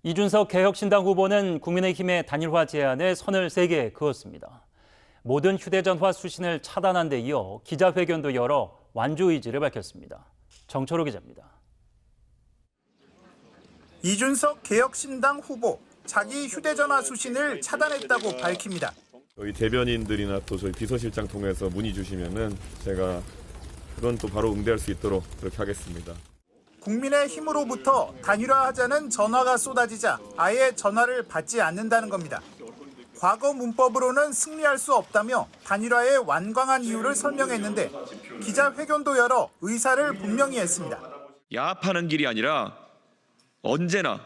이준석 개혁신당 후보는 국민의힘의 단일화 제안에 선을 세게 그었습니다. 모든 휴대전화 수신을 차단한 데 이어 기자회견도 열어 완주 의지를 밝혔습니다. 정철호 기자입니다. 이준석 개혁신당 후보, 자기 휴대전화 수신을 차단했다고 밝힙니다. 저희 대변인들이나 또 저희 비서실장 통해서 문의 주시면은 제가 그건 또 바로 응대할 수 있도록 그렇게 하겠습니다. 국민의힘으로부터 단일화하자는 전화가 쏟아지자 아예 전화를 받지 않는다는 겁니다. 과거 문법으로는 승리할 수 없다며 단일화의 완강한 이유를 설명했는데 기자회견도 열어 의사를 분명히 했습니다. 야합하는 길이 아니라 언제나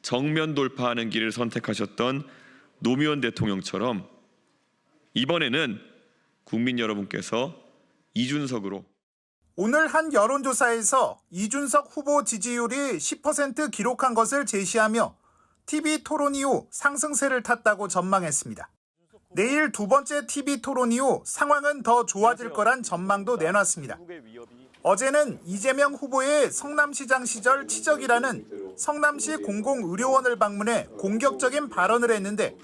정면 돌파하는 길을 선택하셨던 노무현 대통령처럼 이번에는 국민 여러분께서 이준석으로 오늘 한 여론조사에서 이준석 후보 지지율이 10% 기록한 것을 제시하며 TV 토론 이후 상승세를 탔다고 전망했습니다. 내일 두 번째 TV 토론 이후 상황은 더 좋아질 거란 전망도 내놨습니다. 어제는 이재명 후보의 성남시장 시절 치적이라는 성남시 공공의료원을 방문해 공격적인 발언을 했는데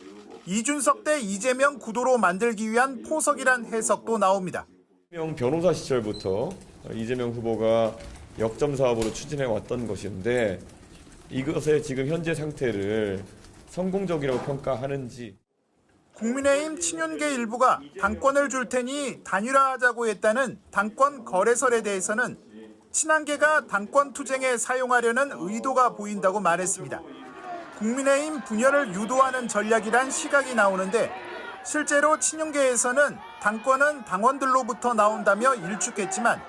이준석 대 이재명 구도로 만들기 위한 포석이란 해석도 나옵니다. 이재명 변호사 시절부터 이재명 후보가 역점 사업으로 추진해 왔던 것인데 이것의 지금 현재 상태를 성공적이라고 평가하는지. 국민의힘 친윤계 일부가 당권을 줄 테니 단일화하자고 했다는 당권 거래설에 대해서는 친한계가 당권 투쟁에 사용하려는 의도가 보인다고 말했습니다. 국민의힘 분열을 유도하는 전략이란 시각이 나오는데 실제로 친윤계에서는 당권은 당원들로부터 나온다며 일축했지만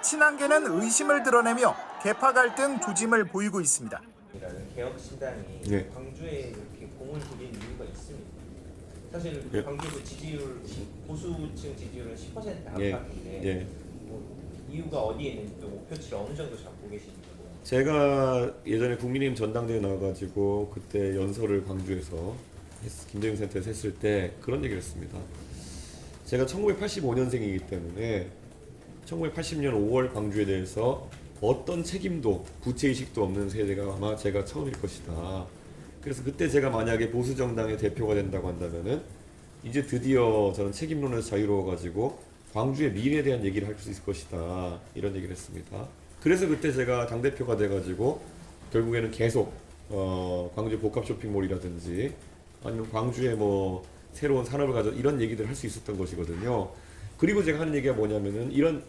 친한계는 의심을 드러내며 계파 갈등 조짐을 보이고 있습니다. 개혁신당이 광주에 이렇게 공을 들인 이유가 있습니다. 사실 광주에서 지지율 보수층 지지율은 10% 안팎인데 뭐 이유가 어디에 있는지 또 목표치를 어느 정도 잡고 계시는지. 제가 예전에 국민의힘 전당대회 나와가지고 그때 연설을 광주에서 김대중 센터에서 했을 때 그런 얘기를 했습니다. 제가 1985년생이기 때문에 1980년 5월 광주에 대해서 어떤 책임도 부채의식도 없는 세대가 아마 제가 처음일 것이다. 그래서 그때 제가 만약에 보수정당의 대표가 된다고 한다면은 이제 드디어 저는 책임론에서 자유로워가지고 광주의 미래에 대한 얘기를 할 수 있을 것이다. 이런 얘기를 했습니다. 그래서 그때 제가 당대표가 돼가지고 결국에는 계속 광주 복합 쇼핑몰이라든지 아니면 광주에 뭐 새로운 산업을 가져 이런 얘기들을 할 수 있었던 것이거든요. 그리고 제가 하는 얘기가 뭐냐면은 이런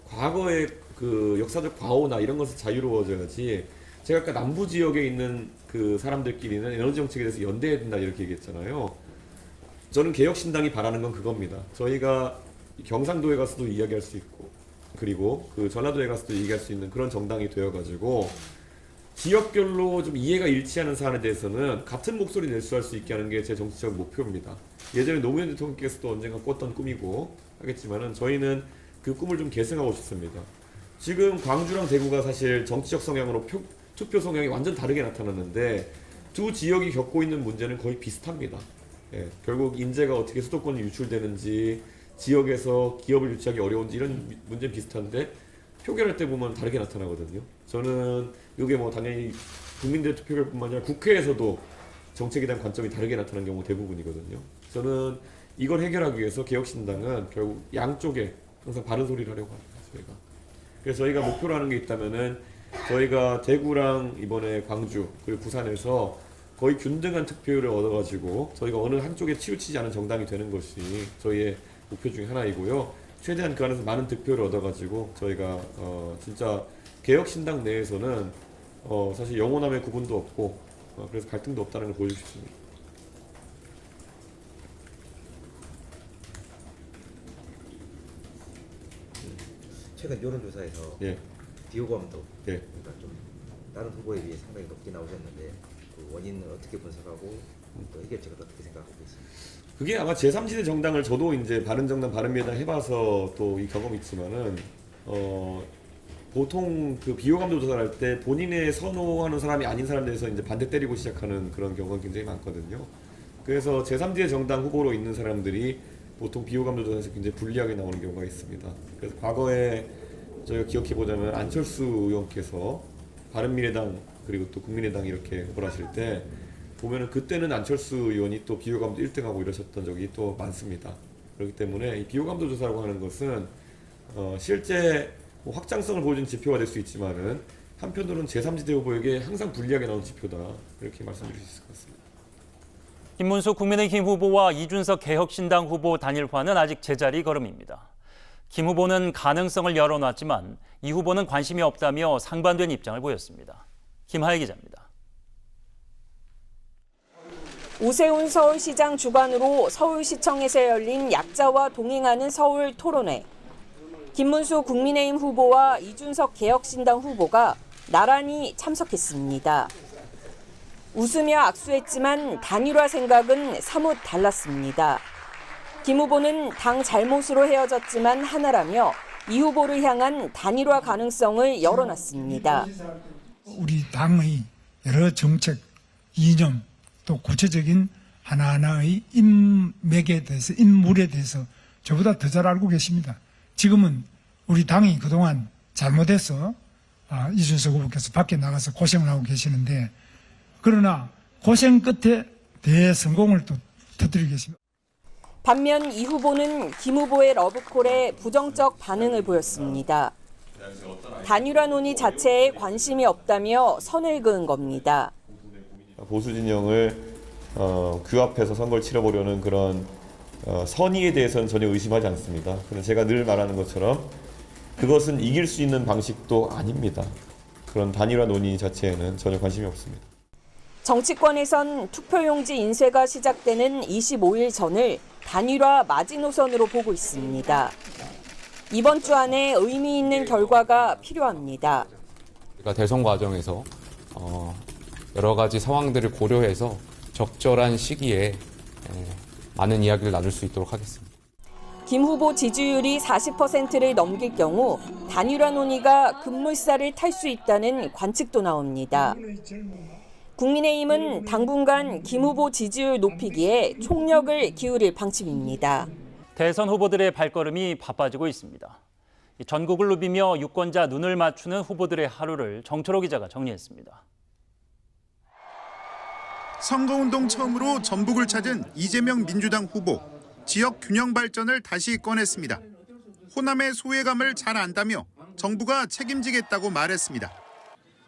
과거의 그 역사적 과오나 이런 것을 자유로워져야지. 제가 아까 남부 지역에 있는 그 사람들끼리는 에너지 정책에 대해서 연대해야 된다 이렇게 얘기했잖아요. 저는 개혁신당이 바라는 건 그겁니다. 저희가 경상도에 가서도 이야기할 수 있고 그리고 그 전라도에 가서도 얘기할 수 있는 그런 정당이 되어가지고 지역별로 좀 이해가 일치하는 사안에 대해서는 같은 목소리 낼수 할 수 있게 하는 게 제 정치적 목표입니다. 예전에 노무현 대통령께서도 언젠가 꿨던 꿈이고 하겠지만은 저희는 그 꿈을 좀 계승하고 싶습니다. 지금 광주랑 대구가 사실 정치적 성향으로 투표 성향이 완전 다르게 나타났는데 두 지역이 겪고 있는 문제는 거의 비슷합니다. 결국 인재가 어떻게 수도권에 유출되는지 지역에서 기업을 유치하기 어려운지 이런 문제는 비슷한데 표결할 때 보면 다르게 나타나거든요. 저는 이게 뭐 당연히 국민들 투표결뿐만 아니라 국회에서도 정책에 대한 관점이 다르게 나타나는 경우가 대부분이거든요. 저는 이걸 해결하기 위해서 개혁신당은 결국 양쪽에 항상 바른 소리를 하려고 합니다. 저희가. 그래서 저희가 목표로 하는 게 있다면은 저희가 대구랑 이번에 광주 그리고 부산에서 거의 균등한 득표율을 얻어가지고 저희가 어느 한쪽에 치우치지 않은 정당이 되는 것이 저희의 목표 중에 하나이고요. 최대한 그 안에서 많은 득표를 얻어가지고 저희가 진짜 개혁신당 내에서는 사실 영호남의 구분도 없고 그래서 갈등도 없다는 걸 보여주고 싶습니다. 최근 여론조사에서 비호감도 그러니까 좀 다른 후보에 비해 상당히 높게 나오셨는데 그 원인을 어떻게 분석하고 또 해결책을 어떻게 생각하고 계십니까? 그게 아마 제3지대 정당을 저도 이제 바른정당 바른미래당 해봐서 또 이 경험이 있지만은 보통 그 비호감도 조사를 할 때 본인의 선호하는 사람이 아닌 사람에 대해서 이제 반대 때리고 시작하는 그런 경우가 굉장히 많거든요. 그래서 제3지대 정당 후보로 있는 사람들이 보통 비호감도 조사에서 굉장히 불리하게 나오는 경우가 있습니다. 그래서 과거에 저희가 기억해 보자면 안철수 의원께서 바른미래당 그리고 또 국민의당이 이렇게 후보를 하실 때 보면은 그때는 안철수 의원이 또 비호감도 1등하고 이러셨던 적이 또 많습니다. 그렇기 때문에 이 비호감도 조사라고 하는 것은 실제 뭐 확장성을 보여준 지표가 될 수 있지만은 한편으로는 제3지대 후보에게 항상 불리하게 나오는 지표다. 이렇게 말씀드릴 수 있을 것 같습니다. 김문수 국민의힘 후보와 이준석 개혁신당 후보 단일화는 아직 제자리 걸음입니다. 김 후보는 가능성을 열어놨지만 이 후보는 관심이 없다며 상반된 입장을 보였습니다. 김하혜 기자입니다. 오세훈 서울시장 주관으로 서울시청에서 열린 약자와 동행하는 서울 토론회. 김문수 국민의힘 후보와 이준석 개혁신당 후보가 나란히 참석했습니다. 웃으며 악수했지만 단일화 생각은 사뭇 달랐습니다. 김 후보는 당 잘못으로 헤어졌지만 하나라며 이 후보를 향한 단일화 가능성을 열어놨습니다. 우리 당의 여러 정책, 이념, 또 구체적인 하나하나의 인맥에 대해서, 인물에 대해서 저보다 더 잘 알고 계십니다. 지금은 우리 당이 그동안 잘못해서 이준석 후보께서 밖에 나가서 고생을 하고 계시는데, 그러나 고생 끝에 대성공을 또 터뜨리겠습니다. 반면 이 후보는 김 후보의 러브콜에 부정적 반응을 보였습니다. 단일화 논의 자체에 관심이 없다며 선을 그은 겁니다. 보수 진영을 규합해서 선거를 치러보려는 그런 선의에 대해서는 전혀 의심하지 않습니다. 그런데 제가 늘 말하는 것처럼 그것은 이길 수 있는 방식도 아닙니다. 그런 단일화 논의 자체에는 전혀 관심이 없습니다. 정치권에선 투표용지 인쇄가 시작되는 25일 전을 단일화 마지노선으로 보고 있습니다. 이번 주 안에 의미 있는 결과가 필요합니다. 대선 과정에서 여러 가지 상황들을 고려해서 적절한 시기에 많은 이야기를 나눌 수 있도록 하겠습니다. 김 후보 지지율이 40%를 넘길 경우 단일화 논의가 급물살을 탈 수 있다는 관측도 나옵니다. 국민의힘은 당분간 김 후보 지지율 높이기에 총력을 기울일 방침입니다. 대선 후보들의 발걸음이 바빠지고 있습니다. 전국을 누비며 유권자 눈을 맞추는 후보들의 하루를 정철호 기자가 정리했습니다. 선거운동 처음으로 전북을 찾은 이재명 민주당 후보. 지역 균형 발전을 다시 꺼냈습니다. 호남의 소외감을 잘 안다며 정부가 책임지겠다고 말했습니다.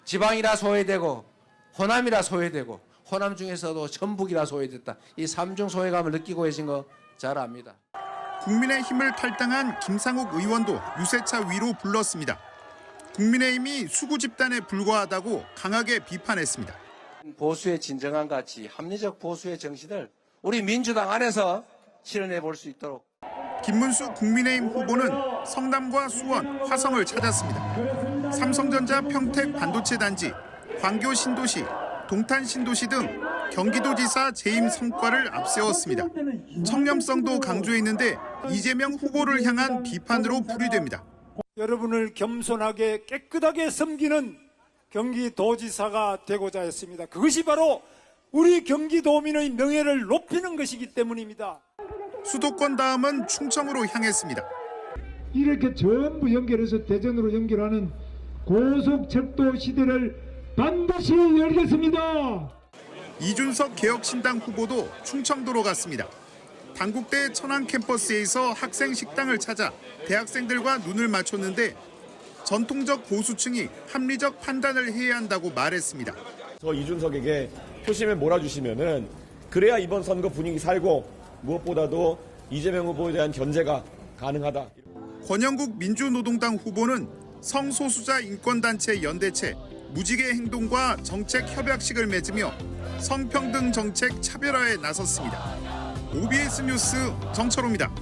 지방이라 소외되고 호남이라 소외되고 호남 중에서도 전북이라 소외됐다. 이 3중 소외감을 느끼고 계신 거 잘 압니다. 국민의힘을 탈당한 김상욱 의원도 유세차 위로 불렀습니다. 국민의힘이 수구 집단에 불과하다고 강하게 비판했습니다. 보수의 진정한 가치, 합리적 보수의 정신을 우리 민주당 안에서 실현해 볼 수 있도록. 김문수 국민의힘 후보는 성남과 수원, 화성을 찾았습니다. 삼성전자 평택 반도체 단지, 광교 신도시, 동탄 신도시 등 경기도지사 재임 성과를 앞세웠습니다. 청렴성도 강조했는데 이재명 후보를 향한 비판으로 풀이됩니다. 여러분을 겸손하게 깨끗하게 섬기는 경기도지사가 되고자 했습니다. 그것이 바로 우리 경기도민의 명예를 높이는 것이기 때문입니다. 수도권 다음은 충청으로 향했습니다. 이렇게 전부 연결해서 대전으로 연결하는 고속철도 시대를 반드시 열겠습니다. 이준석 개혁신당 후보도 충청도로 갔습니다. 단국대 천안 캠퍼스에서 학생 식당을 찾아 대학생들과 눈을 맞췄는데 전통적 보수층이 합리적 판단을 해야 한다고 말했습니다. 저 이준석에게 표심을 몰아주시면은 그래야 이번 선거 분위기 살고 무엇보다도 이재명 후보에 대한 견제가 가능하다. 권영국 민주노동당 후보는 성소수자 인권단체 연대체, 무지개 행동과 정책 협약식을 맺으며 성평등 정책 차별화에 나섰습니다. OBS 뉴스 정철호입니다.